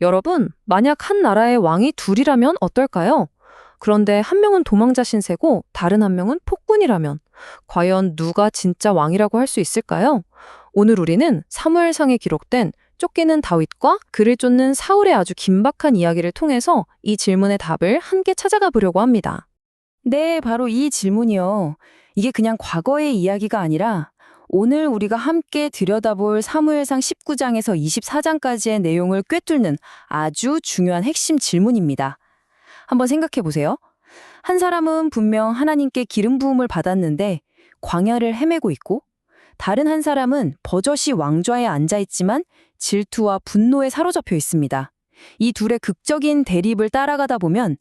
여러분, 만약 한 나라의 왕이 둘이라면 어떨까요? 그런데 한 명은 도망자 신세고 다른 한 명은 폭군이라면 과연 누가 진짜 왕이라고 할 수 있을까요? 오늘 우리는 사무엘상에 기록된 쫓기는 다윗과 그를 쫓는 사울의 아주 긴박한 이야기를 통해서 이 질문의 답을 함께 찾아가 보려고 합니다. 네, 바로 이 질문이요. 이게 그냥 과거의 이야기가 아니라 오늘 우리가 함께 들여다볼 사무엘상 19장에서 24장까지의 내용을 꿰뚫는 아주 중요한 핵심 질문입니다. 한번 생각해 보세요. 한 사람은 분명 하나님께 기름 부음을 받았는데 광야를 헤매고 있고, 다른 한 사람은 버젓이 왕좌에 앉아 있지만 질투와 분노에 사로잡혀 있습니다. 이 둘의 극적인 대립을 따라가다 보면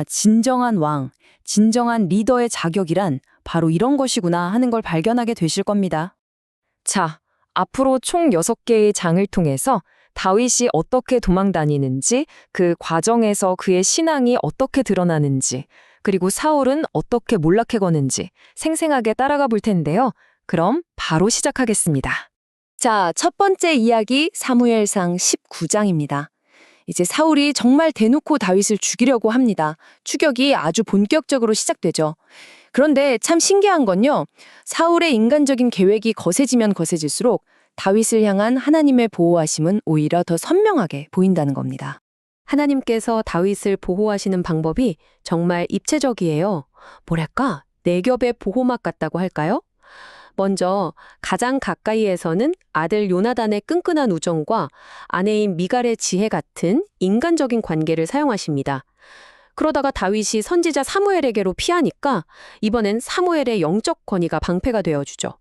진정한 왕, 진정한 리더의 자격이란 바로 이런 것이구나 하는 걸 발견하게 되실 겁니다. 자, 앞으로 총 6개의 장을 통해서 다윗이 어떻게 도망다니는지, 그 과정에서 그의 신앙이 어떻게 드러나는지, 그리고 사울은 어떻게 몰락해거는지 생생하게 따라가 볼 텐데요. 그럼 바로 시작하겠습니다. 자, 첫 번째 이야기 사무엘상 19장입니다. 이제 사울이 정말 대놓고 다윗을 죽이려고 합니다. 추격이 아주 본격적으로 시작되죠. 그런데 참 신기한 건요. 사울의 인간적인 계획이 거세지면 거세질수록 다윗을 향한 하나님의 보호하심은 오히려 더 선명하게 보인다는 겁니다. 하나님께서 다윗을 보호하시는 방법이 정말 입체적이에요. 뭐랄까, 네 겹의 보호막 같다고 할까요? 먼저 가장 가까이에서는 아들 요나단의 끈끈한 우정과 아내인 미갈의 지혜 같은 인간적인 관계를 사용하십니다. 그러다가 다윗이 선지자 사무엘에게로 피하니까 이번엔 사무엘의 영적 권위가 방패가 되어주죠.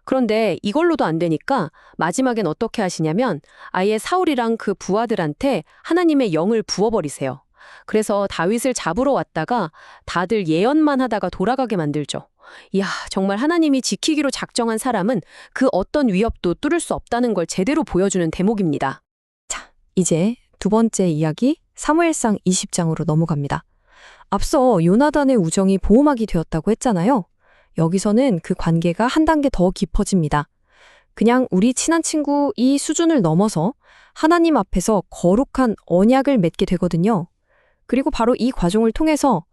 그런데 이걸로도 안 되니까 마지막엔 어떻게 하시냐면 아예 사울이랑 그 부하들한테 하나님의 영을 부어버리세요. 그래서 다윗을 잡으러 왔다가 다들 예언만 하다가 돌아가게 만들죠. 이야, 정말 하나님이 지키기로 작정한 사람은 그 어떤 위협도 뚫을 수 없다는 걸 제대로 보여주는 대목입니다. 자, 이제 두 번째 이야기 사무엘상 20장으로 넘어갑니다. 앞서 요나단의 우정이 보호막이 되었다고 했잖아요. 여기서는 그 관계가 한 단계 더 깊어집니다. 그냥 우리 친한 친구 이 수준을 넘어서 하나님 앞에서 거룩한 언약을 맺게 되거든요. 그리고 바로 이 과정을 통해서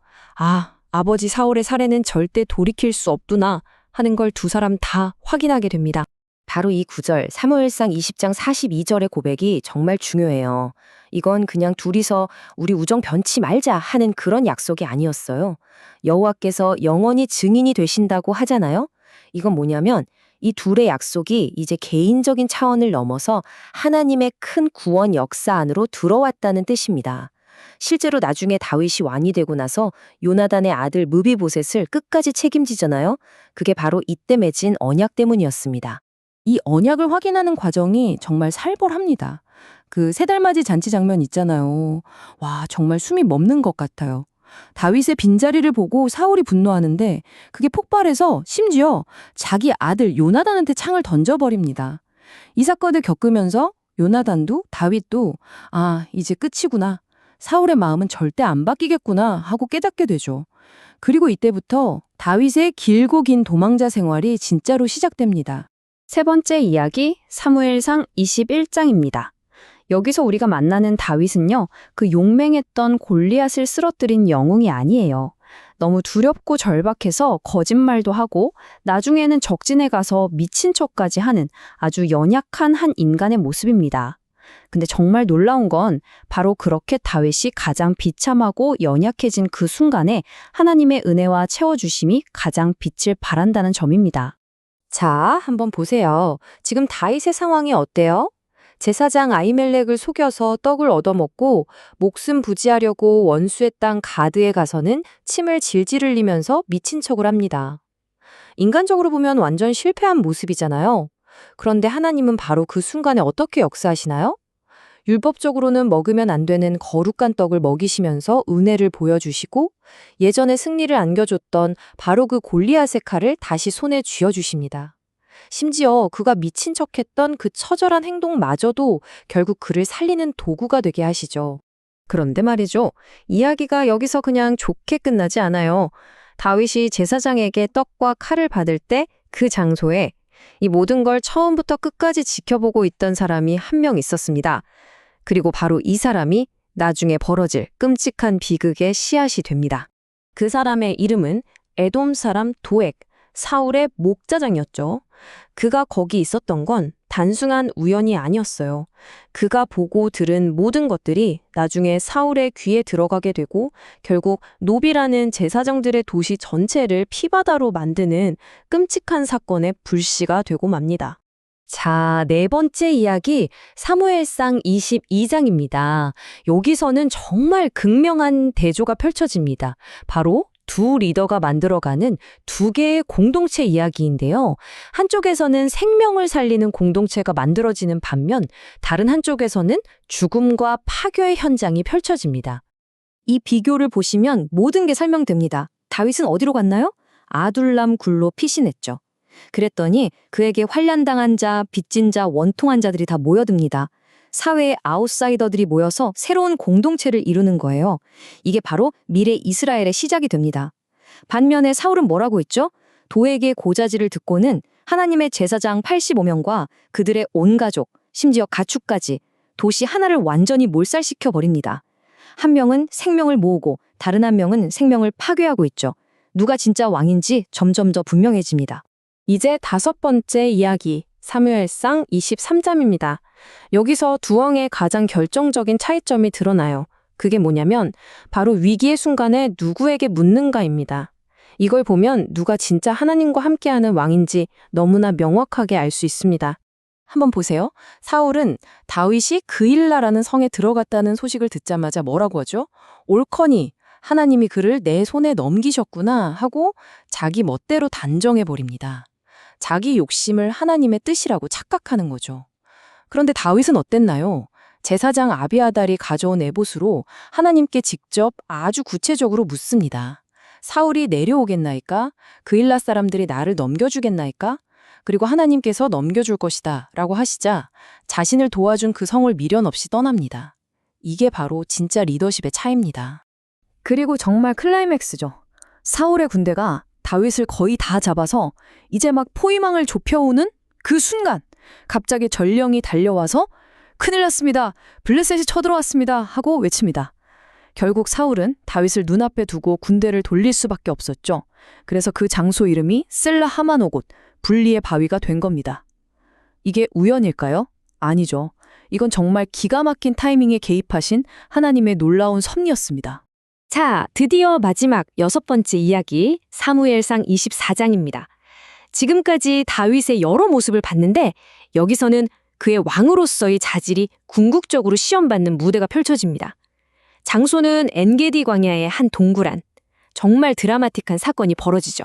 아버지 사울의 살해는 절대 돌이킬 수 없구나 하는 걸 두 사람 다 확인하게 됩니다. 바로 이 구절 사무엘상 20장 42절의 고백이 정말 중요해요. 이건 그냥 둘이서 우리 우정 변치 말자 하는 그런 약속이 아니었어요. 여호와께서 영원히 증인이 되신다고 하잖아요. 이건 뭐냐면 이 둘의 약속이 이제 개인적인 차원을 넘어서 하나님의 큰 구원 역사 안으로 들어왔다는 뜻입니다. 실제로 나중에 다윗이 왕이 되고 나서 요나단의 아들 무비보셋을 끝까지 책임지잖아요. 그게 바로 이때 맺은 언약 때문이었습니다. 이 언약을 확인하는 과정이 정말 살벌합니다. 그 새달맞이 잔치 장면 있잖아요. 와, 정말 숨이 멎는 것 같아요. 다윗의 빈자리를 보고 사울이 분노하는데 그게 폭발해서 심지어 자기 아들 요나단한테 창을 던져버립니다. 이 사건을 겪으면서 요나단도 다윗도 이제 끝이구나. 사울의 마음은 절대 안 바뀌겠구나 하고 깨닫게 되죠. 그리고 이때부터 다윗의 길고 긴 도망자 생활이 진짜로 시작됩니다. 세 번째 이야기 사무엘상 21장입니다. 여기서 우리가 만나는 다윗은요, 그 용맹했던 골리앗을 쓰러뜨린 영웅이 아니에요. 너무 두렵고 절박해서 거짓말도 하고 나중에는 적진에 가서 미친 척까지 하는 아주 연약한 한 인간의 모습입니다. 근데 정말 놀라운 건 바로 그렇게 다윗이 가장 비참하고 연약해진 그 순간에 하나님의 은혜와 채워주심이 가장 빛을 발한다는 점입니다. 자, 한번 보세요. 지금 다윗의 상황이 어때요? 제사장 아히멜렉을 속여서 떡을 얻어먹고 목숨 부지하려고 원수의 땅 가드에 가서는 침을 질질 흘리면서 미친 척을 합니다. 인간적으로 보면 완전 실패한 모습이잖아요. 그런데 하나님은 바로 그 순간에 어떻게 역사하시나요? 율법적으로는 먹으면 안 되는 거룩한 떡을 먹이시면서 은혜를 보여주시고 예전에 승리를 안겨줬던 바로 그 골리앗의 칼을 다시 손에 쥐어주십니다. 심지어 그가 미친 척했던 그 처절한 행동마저도 결국 그를 살리는 도구가 되게 하시죠. 그런데 말이죠. 이야기가 여기서 그냥 좋게 끝나지 않아요. 다윗이 제사장에게 떡과 칼을 받을 때 그 장소에 이 모든 걸 처음부터 끝까지 지켜보고 있던 사람이 한 명 있었습니다. 그리고 바로 이 사람이 나중에 벌어질 끔찍한 비극의 씨앗이 됩니다. 그 사람의 이름은 에돔 사람 도액, 사울의 목자장이었죠. 그가 거기 있었던 건 단순한 우연이 아니었어요. 그가 보고 들은 모든 것들이 나중에 사울의 귀에 들어가게 되고 결국 노비라는 제사장들의 도시 전체를 피바다로 만드는 끔찍한 사건의 불씨가 되고 맙니다. 자, 네 번째 이야기 사무엘상 22장입니다. 여기서는 정말 극명한 대조가 펼쳐집니다. 바로 두 리더가 만들어가는 두 개의 공동체 이야기인데요. 한쪽에서는 생명을 살리는 공동체가 만들어지는 반면 다른 한쪽에서는 죽음과 파괴의 현장이 펼쳐집니다. 이 비교를 보시면 모든 게 설명됩니다. 다윗은 어디로 갔나요? 아둘람 굴로 피신했죠. 그랬더니 그에게 환난당한 자, 빚진 자, 원통한 자들이 다 모여듭니다. 사회의 아웃사이더들이 모여서 새로운 공동체를 이루는 거예요. 이게 바로 미래 이스라엘의 시작이 됩니다. 반면에 사울은 뭐라고 했죠? 도에게 고자질을 듣고는 하나님의 제사장 85명과 그들의 온 가족, 심지어 가축까지 도시 하나를 완전히 몰살시켜 버립니다. 한 명은 생명을 모으고 다른 한 명은 생명을 파괴하고 있죠. 누가 진짜 왕인지 점점 더 분명해집니다. 이제 다섯 번째 이야기, 사무엘상 23장입니다. 여기서 두 왕의 가장 결정적인 차이점이 드러나요. 그게 뭐냐면 바로 위기의 순간에 누구에게 묻는가입니다. 이걸 보면 누가 진짜 하나님과 함께하는 왕인지 너무나 명확하게 알 수 있습니다. 한번 보세요. 사울은 다윗이 그일라라는 성에 들어갔다는 소식을 듣자마자 뭐라고 하죠? 옳거니 하나님이 그를 내 손에 넘기셨구나 하고 자기 멋대로 단정해버립니다. 자기 욕심을 하나님의 뜻이라고 착각하는 거죠. 그런데 다윗은 어땠나요? 제사장 아비아달이 가져온 에봇으로 하나님께 직접 아주 구체적으로 묻습니다. 사울이 내려오겠나이까? 그일라 사람들이 나를 넘겨주겠나이까? 그리고 하나님께서 넘겨줄 것이다 라고 하시자 자신을 도와준 그 성을 미련 없이 떠납니다. 이게 바로 진짜 리더십의 차이입니다. 그리고 정말 클라이맥스죠. 사울의 군대가 다윗을 거의 다 잡아서 이제 막 포위망을 좁혀오는 그 순간 갑자기 전령이 달려와서 큰일 났습니다. 블레셋이 쳐들어왔습니다. 하고 외칩니다. 결국 사울은 다윗을 눈앞에 두고 군대를 돌릴 수밖에 없었죠. 그래서 그 장소 이름이 셀라 하마노곳, 분리의 바위가 된 겁니다. 이게 우연일까요? 아니죠. 이건 정말 기가 막힌 타이밍에 개입하신 하나님의 놀라운 섭리였습니다. 자, 드디어 마지막 여섯 번째 이야기, 사무엘상 24장입니다. 지금까지 다윗의 여러 모습을 봤는데 여기서는 그의 왕으로서의 자질이 궁극적으로 시험받는 무대가 펼쳐집니다. 장소는 엔게디 광야의 한 동굴 안, 정말 드라마틱한 사건이 벌어지죠.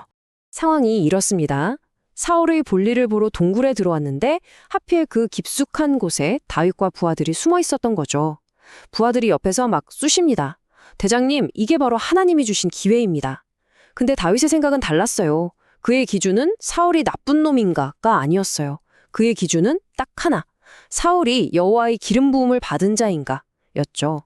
상황이 이렇습니다. 사울의 볼일을 보러 동굴에 들어왔는데 하필 그 깊숙한 곳에 다윗과 부하들이 숨어 있었던 거죠. 부하들이 옆에서 막 쑤십니다. 대장님, 이게 바로 하나님이 주신 기회입니다. 근데 다윗의 생각은 달랐어요. 그의 기준은 사울이 나쁜 놈인가가 아니었어요. 그의 기준은 딱 하나. 사울이 여호와의 기름 부음을 받은 자인가 였죠.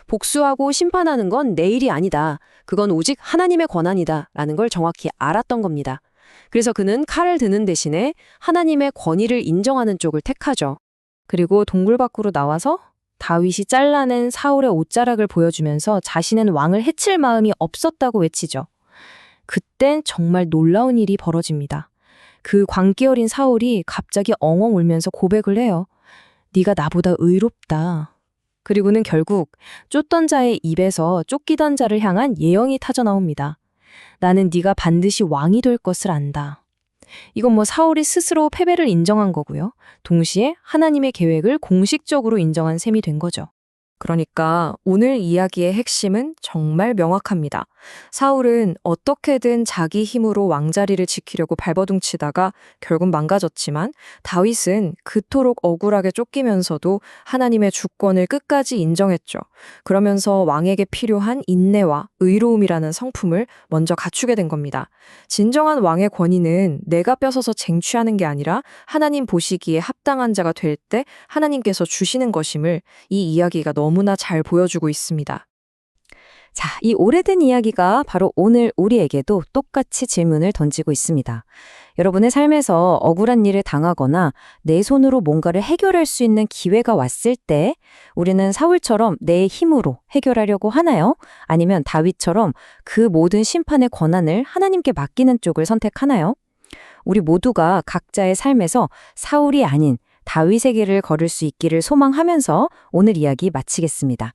복수하고 심판하는 건 내 일이 아니다. 그건 오직 하나님의 권한이다. 라는 걸 정확히 알았던 겁니다. 그래서 그는 칼을 드는 대신에 하나님의 권위를 인정하는 쪽을 택하죠. 그리고 동굴 밖으로 나와서 다윗이 잘라낸 사울의 옷자락을 보여주면서 자신은 왕을 해칠 마음이 없었다고 외치죠. 그땐 정말 놀라운 일이 벌어집니다. 그 광기 어린 사울이 갑자기 엉엉 울면서 고백을 해요. 네가 나보다 의롭다. 그리고는 결국 쫓던 자의 입에서 쫓기던 자를 향한 예언이 터져나옵니다. 나는 네가 반드시 왕이 될 것을 안다. 이건 뭐 사울이 스스로 패배를 인정한 거고요. 동시에 하나님의 계획을 공식적으로 인정한 셈이 된 거죠. 그러니까 오늘 이야기의 핵심은 정말 명확합니다. 사울은 어떻게든 자기 힘으로 왕자리를 지키려고 발버둥치다가 결국 망가졌지만 다윗은 그토록 억울하게 쫓기면서도 하나님의 주권을 끝까지 인정했죠. 그러면서 왕에게 필요한 인내와 의로움이라는 성품을 먼저 갖추게 된 겁니다. 진정한 왕의 권위는 내가 뺏어서 쟁취하는 게 아니라 하나님 보시기에 합당한 자가 될 때 하나님께서 주시는 것임을 이 이야기가 너무나 잘 보여주고 있습니다. 자, 이 오래된 이야기가 바로 오늘 우리에게도 똑같이 질문을 던지고 있습니다. 여러분의 삶에서 억울한 일을 당하거나 내 손으로 뭔가를 해결할 수 있는 기회가 왔을 때 우리는 사울처럼 내 힘으로 해결하려고 하나요? 아니면 다윗처럼 그 모든 심판의 권한을 하나님께 맡기는 쪽을 선택하나요? 우리 모두가 각자의 삶에서 사울이 아닌 다윗의 길을 걸을 수 있기를 소망하면서 오늘 이야기 마치겠습니다.